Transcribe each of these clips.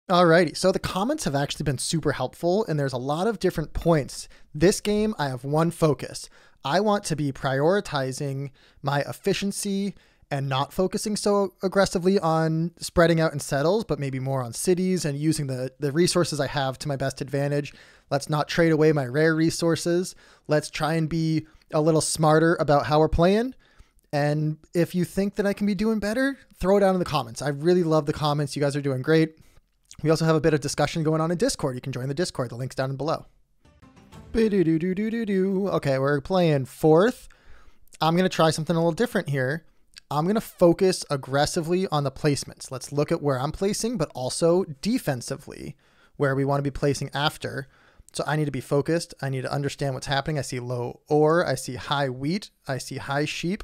Alrighty, so the comments have actually been super helpful, and there's a lot of different points. This game, I have one focus. I want to be prioritizing my efficiency and not focusing so aggressively on spreading out in settles, but maybe more on cities and using the resources I have to my best advantage. Let's not trade away my rare resources. Let's try and be a little smarter about how we're playing. And if you think that I can be doing better, throw it down in the comments. I really love the comments. You guys are doing great. We also have a bit of discussion going on in Discord. You can join the Discord. The link's down below. Okay, we're playing fourth. I'm going to try something a little different here. I'm going to focus aggressively on the placements. Let's look at where I'm placing, but also defensively, where we want to be placing after. So I need to be focused. I need to understand what's happening. I see low ore. I see high wheat. I see high sheep.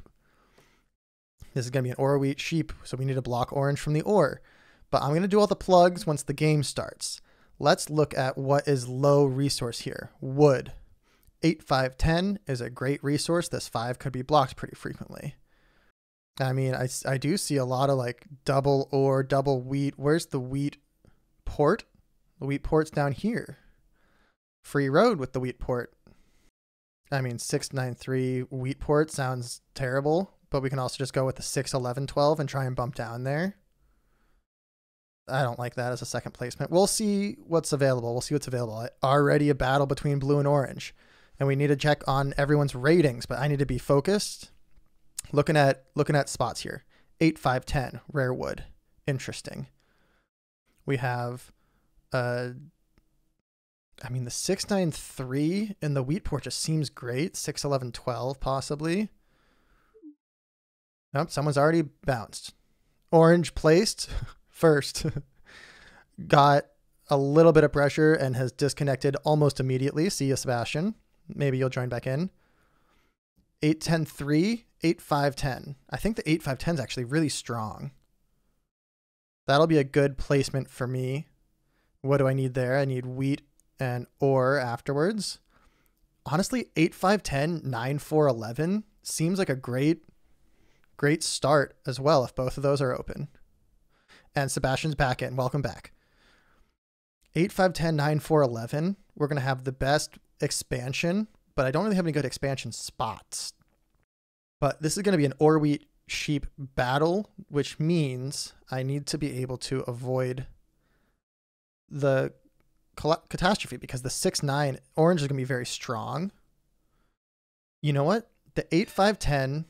This is going to be an ore, wheat, sheep. So we need to block orange from the ore. But I'm going to do all the plugs once the game starts. Let's look at what is low resource here. Wood. 8, 5, 10 is a great resource. This 5 could be blocked pretty frequently. I mean, I do see a lot of like double ore, double wheat. Where's the wheat port? The wheat port's down here. Free road with the wheat port. I mean, 693 wheat port sounds terrible, but we can also just go with the 6, 11, 12 and try and bump down there. I don't like that as a second placement. We'll see what's available. We'll see what's available. Already a battle between blue and orange. And we need to check on everyone's ratings, but I need to be focused. Looking at spots here. 8, 5, 10, rare wood. Interesting. We have, I mean, the 6, 9, 3 in the wheat port just seems great. 6, 11, 12 possibly. Nope, someone's already bounced. Orange placed. First, got a little bit of pressure and has disconnected almost immediately. See you, Sebastian. Maybe you'll join back in. 8, 10, 3, 8, 5, 10. I think the 8, 5, 10 is actually really strong. That'll be a good placement for me. What do I need there? I need wheat and ore afterwards. Honestly, 8, 5, 10, 9, 4, 11 seems like a great start as well if both of those are open. And Sebastian's back in. Welcome back. 8, 5, 10, 9, 4, 11. We're going to have the best expansion, but I don't really have any good expansion spots. But this is going to be an ore, wheat, sheep battle, which means I need to be able to avoid the catastrophe because the 6, 9 orange is going to be very strong. You know what? The 8, 5, 10...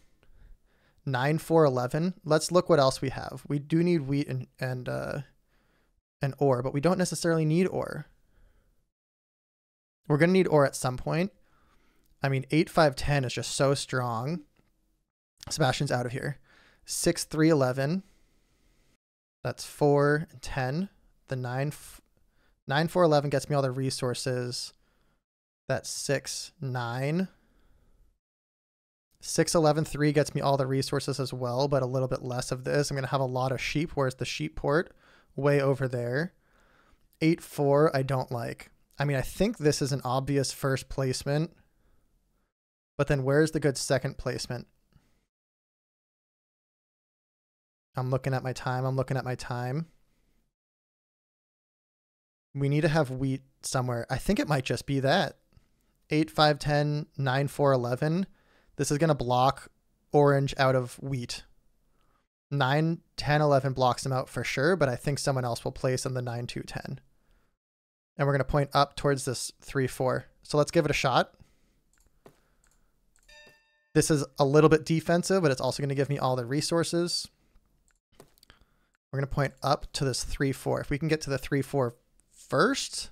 9, 4, 11. Let's look what else we have. We do need wheat and ore, but we don't necessarily need ore. We're going to need ore at some point. I mean, 8, 5, 10 is just so strong. Sebastian's out of here. 6, 3, 11. That's 4 and 10. The 9, 4, 11 gets me all the resources. That's 6, 9. 6, 11, 3 gets me all the resources as well, but a little bit less of this. I'm going to have a lot of sheep. Where's the sheep port? Way over there. 8, 4, I don't like. I mean, I think this is an obvious first placement, but then where's the good second placement? I'm looking at my time. We need to have wheat somewhere. I think it might just be that. 8, 5, 10, 9, 4, 11. This is going to block orange out of wheat. 9, 10, 11 blocks them out for sure, but I think someone else will place in the 9, 2, 10. And we're going to point up towards this 3, 4. So let's give it a shot. This is a little bit defensive, but it's also going to give me all the resources. We're going to point up to this 3, 4. If we can get to the 3, 4 first,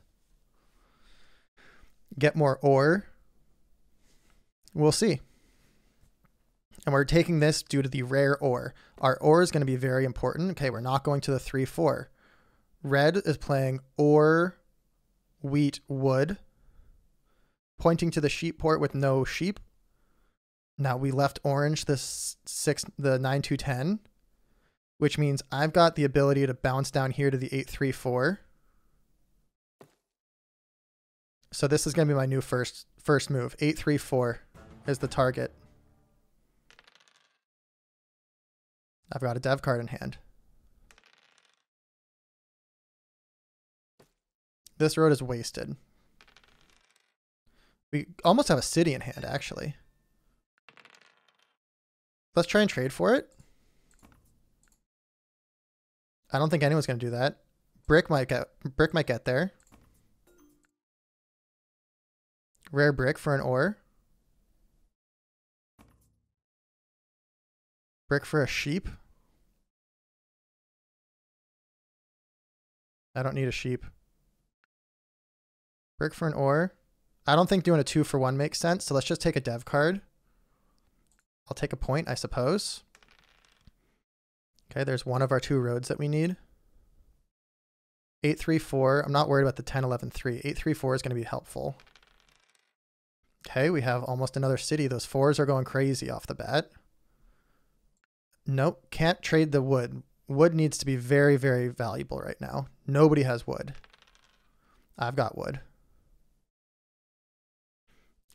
get more ore, we'll see. And we're taking this due to the rare ore. Our ore is going to be very important. Okay, we're not going to the 3, 4. Red is playing ore, wheat, wood, pointing to the sheep port with no sheep. Now we left orange the 9, 2, 10, which means I've got the ability to bounce down here to the 8, 3, 4. So this is going to be my new first move. 8, 3, 4 is the target. I've got a dev card in hand. This road is wasted. We almost have a city in hand, actually. Let's try and trade for it. I don't think anyone's going to do that. Brick might get there. Rare brick for an ore. Brick for a sheep. I don't need a sheep. Brick for an ore. I don't think doing a 2-for-1 makes sense, so let's just take a dev card. I'll take a point, I suppose. Okay, there's one of our 2 roads that we need. 834. I'm not worried about the 10, 11, 3. 834 is going to be helpful. Okay, we have almost another city. Those 4s are going crazy off the bat. Nope, can't trade the wood. Wood needs to be very, very valuable right now. Nobody has wood. I've got wood.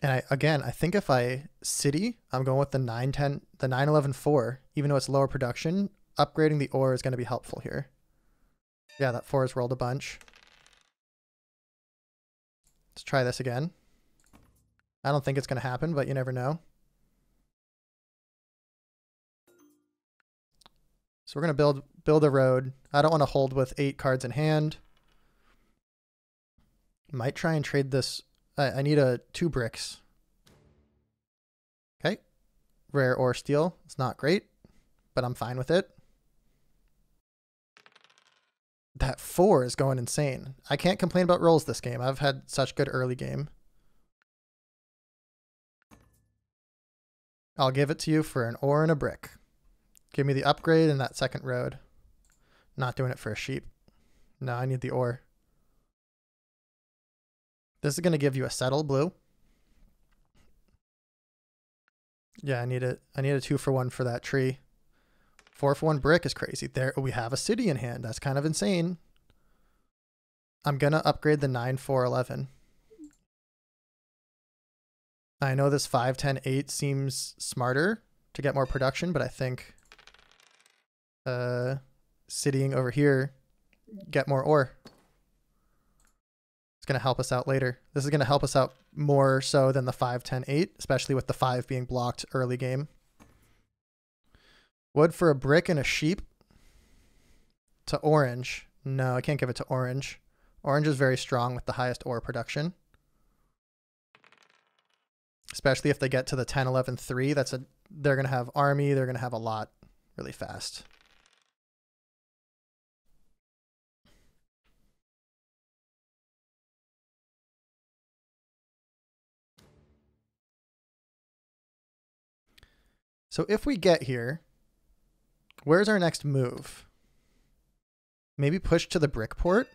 And I think if I city, I'm going with the 910, the 911 4, even though it's lower production, upgrading the ore is going to be helpful here. Yeah, that 4 has rolled a bunch. Let's try this again. I don't think it's going to happen, but you never know. So we're going to build a road. I don't want to hold with 8 cards in hand. Might try and trade this. I need 2 bricks. Okay. Rare ore steel. It's not great, but I'm fine with it. That 4 is going insane. I can't complain about rolls this game. I've had such good early game. I'll give it to you for an ore and a brick. Give me the upgrade in that second road. Not doing it for a sheep. No, I need the ore. This is going to give you a settle blue. Yeah, I need a 2-for-1 for that tree. 4-for-1 brick is crazy. There we have a city in hand. That's kind of insane. I'm going to upgrade the 9-4-11. I know this 5-10-8 seems smarter to get more production, but I think citying over here, get more ore. It's going to help us out later. This is going to help us out more so than the 5-10-8, especially with the 5 being blocked early game. Wood for a brick and a sheep to orange. No, I can't give it to orange. Orange is very strong with the highest ore production. Especially if they get to the 10-11-3. They're going to have army. They're going to have a lot really fast. So if we get here, where's our next move? Maybe push to the brick port?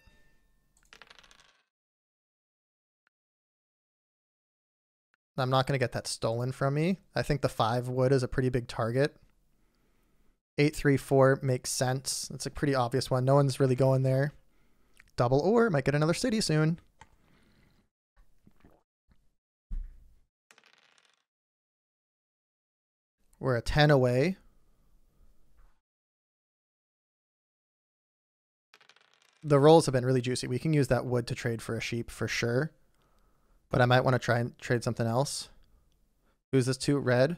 I'm not going to get that stolen from me. I think the 5 wood is a pretty big target. 8-3-4 makes sense. It's a pretty obvious one. No one's really going there. Double ore. Might get another city soon. We're a 10 away. The rolls have been really juicy. We can use that wood to trade for a sheep for sure. But I might want to try and trade something else. Who's this to? Red.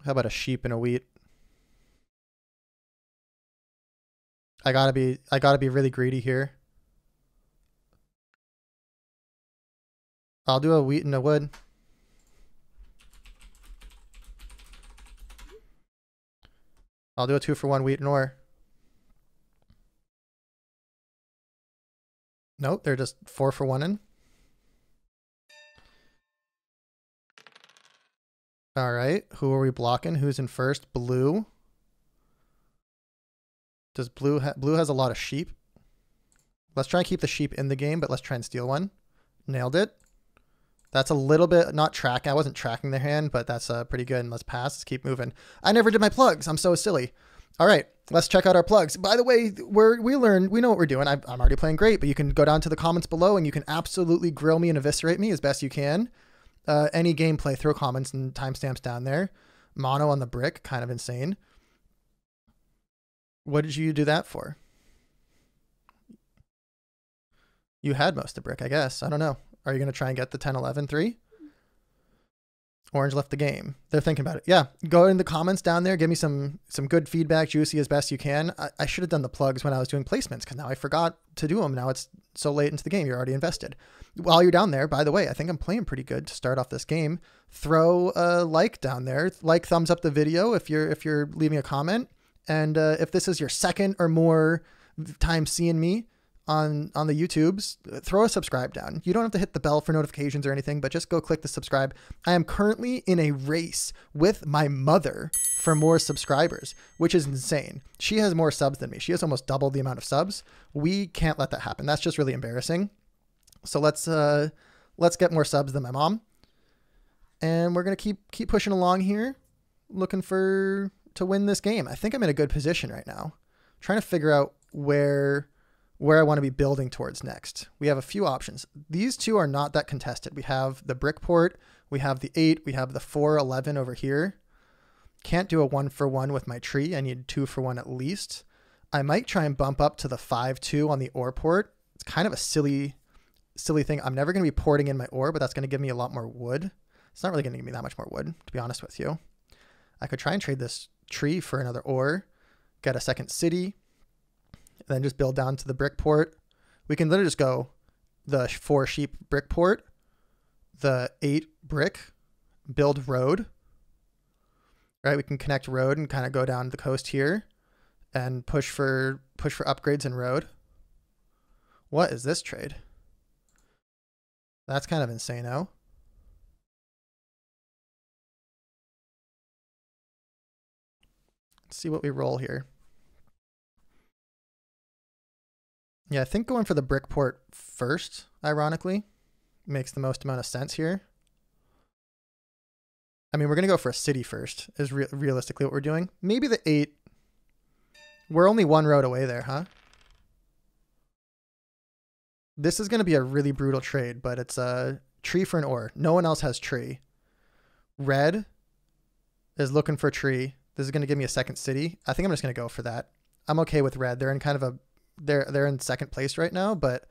How about a sheep and a wheat? I gotta be really greedy here. I'll do a wheat and a wood. I'll do a 2-for-1 wheat and ore. Nope, they're just 4-for-1-ing. All right, who are we blocking? Who's in first? Blue. Does blue has a lot of sheep? Let's try and keep the sheep in the game, but let's try and steal one. Nailed it. That's a little bit not tracking. I wasn't tracking their hand, but that's pretty good. And let's pass. Let's keep moving. I never did my plugs. I'm so silly. All right, let's check out our plugs. By the way, we know what we're doing. I'm already playing great, but you can go down to the comments below and you can absolutely grill me and eviscerate me as best you can. Any gameplay, throw comments and timestamps down there. Mono on the brick, kind of insane. What did you do that for? You had most of the brick, I guess. I don't know. Are you going to try and get the 10, 11, 3? Orange left the game. They're thinking about it. Yeah, go in the comments down there. Give me some good feedback, juicy as best you can. I should have done the plugs when I was doing placements because now I forgot to do them. Now it's so late into the game. You're already invested. While you're down there, by the way, I think I'm playing pretty good to start off this game. Throw a like down there. Like, thumbs up the video if you're leaving a comment. And if this is your second or more time seeing me on the YouTubes, throw a subscribe down. You don't have to hit the bell for notifications or anything, but just go click the subscribe. I am currently in a race with my mother for more subscribers, which is insane. She has more subs than me. She has almost double the amount of subs. We can't let that happen. That's just really embarrassing. So let's get more subs than my mom. And we're going to keep pushing along here, looking to win this game. I think I'm in a good position right now. I'm trying to figure out where I want to be building towards next. We have a few options. These two are not that contested. We have the brick port, we have the 8, we have the 4, 11 over here. Can't do a 1-for-1 with my tree. I need 2-for-1 at least. I might try and bump up to the 5-2 on the ore port. It's kind of a silly thing. I'm never going to be porting in my ore, but that's going to give me a lot more wood. It's not really going to give me that much more wood, to be honest with you. I could try and trade this tree for another ore, get a second city, then just build down to the brick port. We can literally just go the 4 sheep brick port, the 8 brick, build road, right? We can connect road and kind of go down the coast here and push for upgrades in road. What is this trade? That's kind of insane-o. Let's see what we roll here. Yeah, I think going for the brick port first, ironically, makes the most amount of sense here. I mean, we're going to go for a city first, is realistically what we're doing. Maybe the 8. We're only 1 road away there, huh? This is going to be a really brutal trade, but it's a tree for an ore. No one else has tree. Red is looking for tree. This is going to give me a second city. I think I'm just going to go for that. I'm okay with red. They're in kind of a... They're in second place right now, but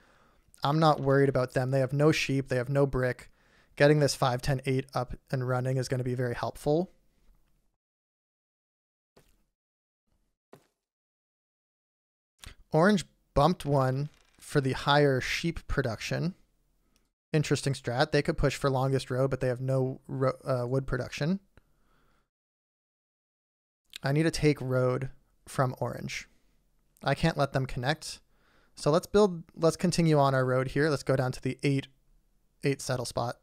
I'm not worried about them. They have no sheep. They have no brick. Getting this 5, 10, 8 up and running is going to be very helpful. Orange bumped 1 for the higher sheep production. Interesting strat. They could push for longest road, but they have no wood production. I need to take road from orange. I can't let them connect. So let's continue on our road here. Let's go down to the 8 settle spot.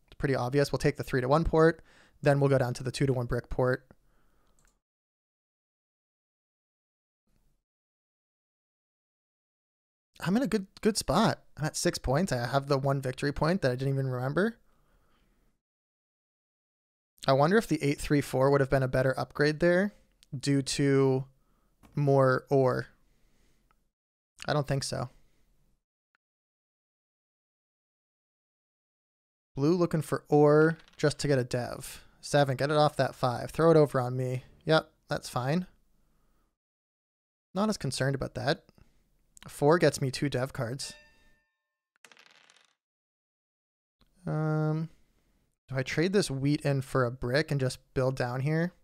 It's pretty obvious. We'll take the 3-to-1 port. Then we'll go down to the 2-to-1 brick port. I'm in a good spot. I'm at 6 points. I have the 1 victory point that I didn't even remember. I wonder if the 8-3-4 would have been a better upgrade there due to more ore. I don't think so. Blue looking for ore just to get a dev. 7, get it off that 5. Throw it over on me. Yep, that's fine. Not as concerned about that. 4 gets me 2 dev cards. Do I trade this wheat in for a brick and just build down here?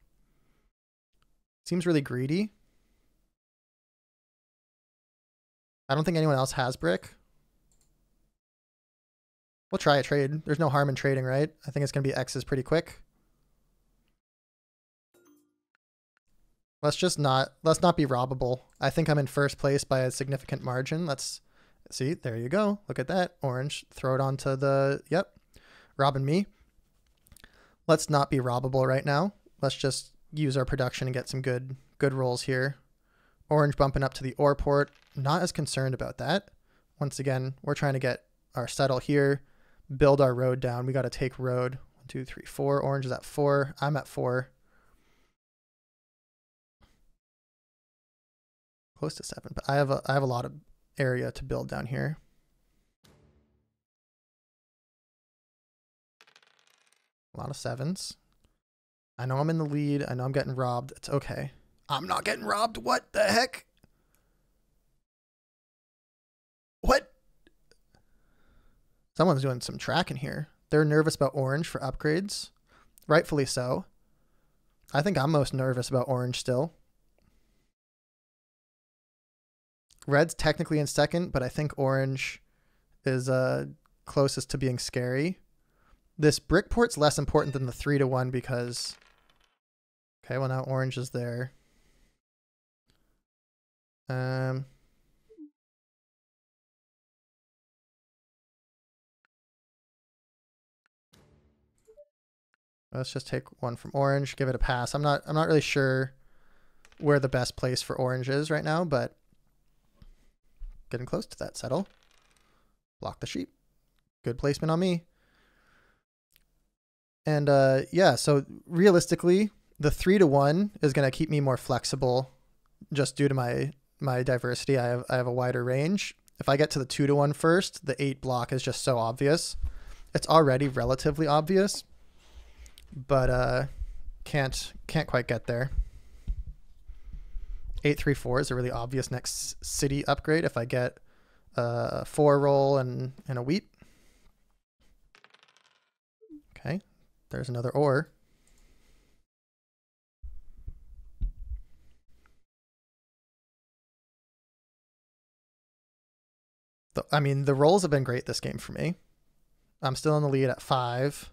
Seems really greedy. I don't think anyone else has brick. We'll try a trade. There's no harm in trading, right? I think it's going to be X's pretty quick. Let's not be robbable. I think I'm in first place by a significant margin. Let's see. There you go. Look at that. Orange. Throw it onto the, yep. Robbing me. Let's not be robbable right now. Let's just use our production and get some good rolls here. Orange bumping up to the ore port. Not as concerned about that. Once again, we're trying to get our settle here, build our road down. We got to take road. 1, 2, 3, 4. Orange is at 4. I'm at 4. Close to 7, but I have a lot of area to build down here. A lot of 7s. I know I'm in the lead. I know I'm getting robbed. It's okay. I'm not getting robbed. What the heck? What? Someone's doing some tracking here. They're nervous about orange for upgrades. Rightfully so. I think I'm most nervous about orange still. Red's technically in second, but I think orange is closest to being scary. This brick port's less important than the 3-1 because... Okay, well now orange is there. Let's just take one from orange, give it a pass. I'm not really sure where the best place for orange is right now, but getting close to that. Settle. Block the sheep. Good placement on me. And yeah, so realistically, the 3-1 is going to keep me more flexible just due to my diversity. I have a wider range. If I get to the 2-1 first, the 8 block is just so obvious. It's already relatively obvious, but can't quite get there. 8-3-4 is a really obvious next city upgrade if I get a 4 roll and a wheat. Okay, there's another ore. I mean, the rolls have been great this game for me. I'm still in the lead at 5.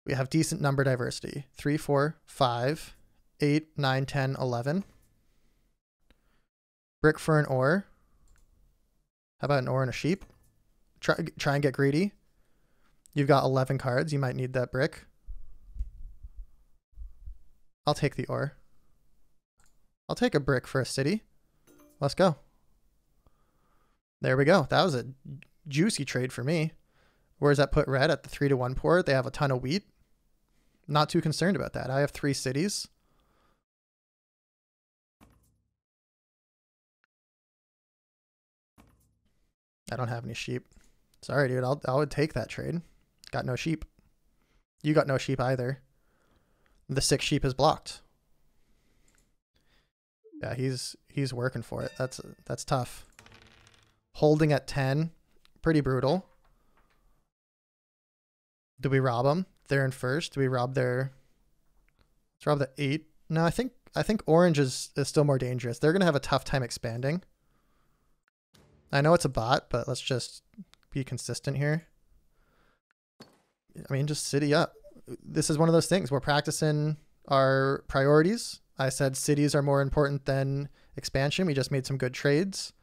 We have decent number diversity. 3, 4, 5, 8, 9, 10, 11. Brick for an ore. How about an ore and a sheep? Try and get greedy. You've got 11 cards. You might need that brick. I'll take the ore. I'll take a brick for a city. Let's go. There we go. That was a juicy trade for me. Where does that put red at the 3-1 port? They have a ton of wheat. Not too concerned about that. I have 3 cities. I don't have any sheep. Sorry, dude. I would take that trade. Got no sheep. You got no sheep either. The 6 sheep is blocked. Yeah, he's working for it. That's tough. Holding at 10, pretty brutal. Do we rob them? They're in first. Do we rob their... Let's rob the 8. No, I think orange is still more dangerous. They're going to have a tough time expanding. I know it's a bot, but let's just be consistent here. I mean, just city up. This is one of those things. We're practicing our priorities. I said cities are more important than expansion. We just made some good trades.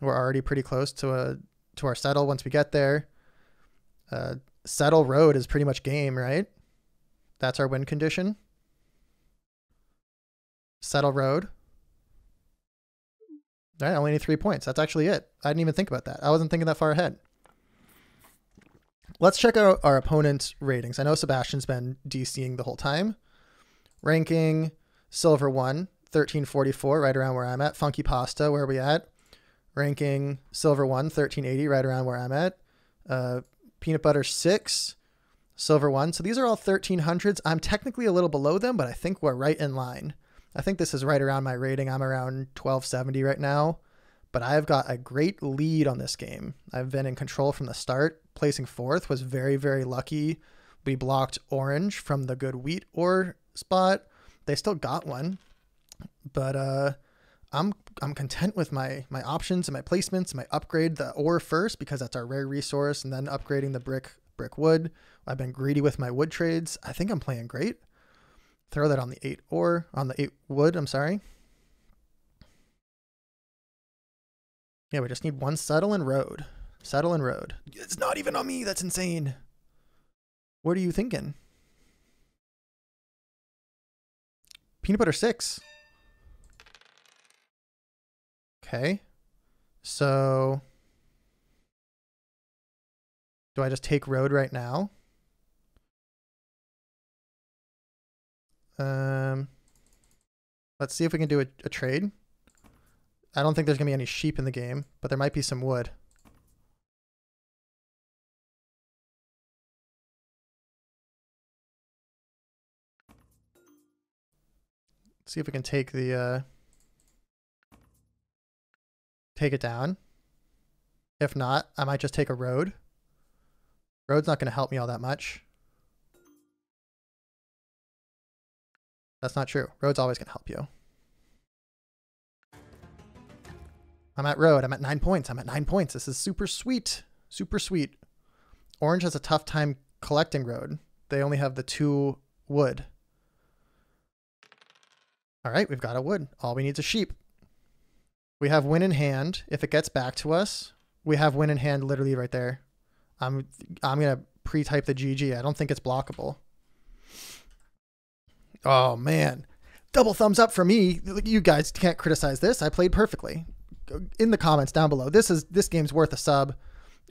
We're already pretty close to our settle once we get there. Settle road is pretty much game, right? That's our win condition. Settle road. All right, I only need 3 points. That's actually it. I didn't even think about that. I wasn't thinking that far ahead. Let's check out our opponent's ratings. I know Sebastian's been DCing the whole time. Ranking, Silver 1, 1344, right around where I'm at. Funky Pasta, where are we at? Ranking, Silver 1, 1380, right around where I'm at. Peanut Butter 6, Silver 1. So these are all 1300s. I'm technically a little below them, but I think we're right in line. I think this is right around my rating. I'm around 1270 right now, but I've got a great lead on this game. I've been in control from the start. Placing 4th was very, very lucky. We blocked orange from the good wheat ore spot. They still got one, but I'm content with my options and my placements. My upgrade the ore first because that's our rare resource, and then upgrading the brick wood. I've been greedy with my wood trades. I think I'm playing great. Throw that on the 8 ore, on the 8 wood, I'm sorry. Yeah, we just need 1 settle and road. Settle and road. It's not even on me. That's insane. What are you thinking? Peanut Butter 6. Okay. So do I just take road right now? Let's see if we can do a trade. I don't think there's gonna be any sheep in the game, but there might be some wood. Let's see if we can take the take it down. If not, I might just take a road. Road's not going to help me all that much. That's not true. Road's always going to help you. I'm at road. I'm at 9 points. I'm at 9 points. This is super sweet. Super sweet. Orange has a tough time collecting road. They only have the 2 wood. All right, we've got a wood. All we need is a sheep. We have win in hand. If it gets back to us, we have win in hand literally right there. I'm going to pre-type the GG. I don't think it's blockable. Oh, man. Double thumbs up for me. You guys can't criticize this. I played perfectly. In the comments down below. This game's worth a sub.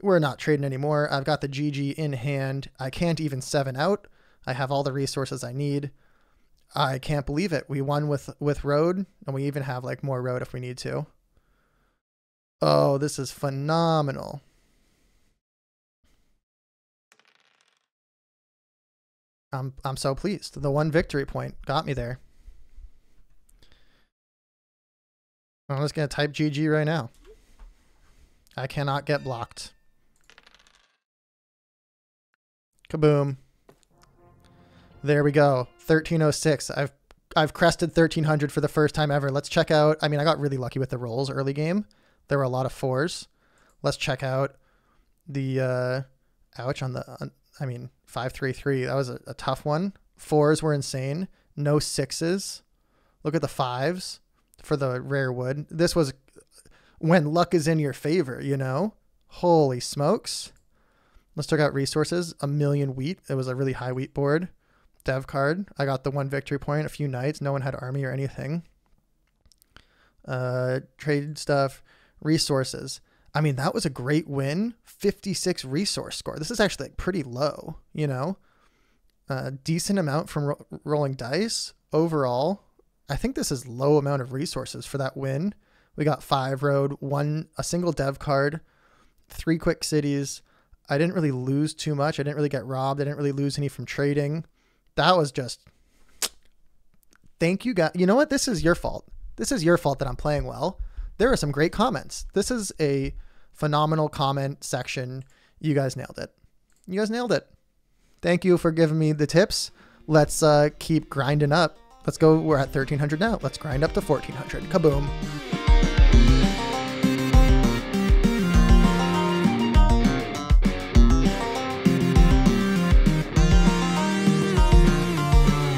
We're not trading anymore. I've got the GG in hand. I can't even 7 out. I have all the resources I need. I can't believe it. We won with road, and we even have like more road if we need to. Oh, this is phenomenal. I'm so pleased. The 1 victory point got me there. I'm just going to type GG right now. I cannot get blocked. Kaboom. There we go. 1306. I've crested 1300 for the first time ever. Let's check out. I mean, I got really lucky with the rolls early game. There were a lot of 4s. Let's check out the ouch on the 533. That was a tough one. 4s were insane. No 6s. Look at the 5s for the rare wood. This was when luck is in your favor, you know? Holy smokes. Let's check out resources. 1,000,000 wheat. It was a really high wheat board. Dev card. I got the 1 victory point. A few knights. No one had army or anything. Trade stuff. Resources. I mean, that was a great win. 56 resource score. This is actually like pretty low, you know? Decent amount from rolling dice. Overall, I think this is low amount of resources for that win. We got 5 road, a single dev card, 3 quick cities. I didn't really lose too much. I didn't really get robbed. I didn't really lose any from trading. That was just, thank you guys. You know what? This is your fault. This is your fault that I'm playing well. There are some great comments. This is a phenomenal comment section. You guys nailed it. You guys nailed it. Thank you for giving me the tips. Let's keep grinding up. Let's go. We're at 1300 now. Let's grind up to 1400. Kaboom.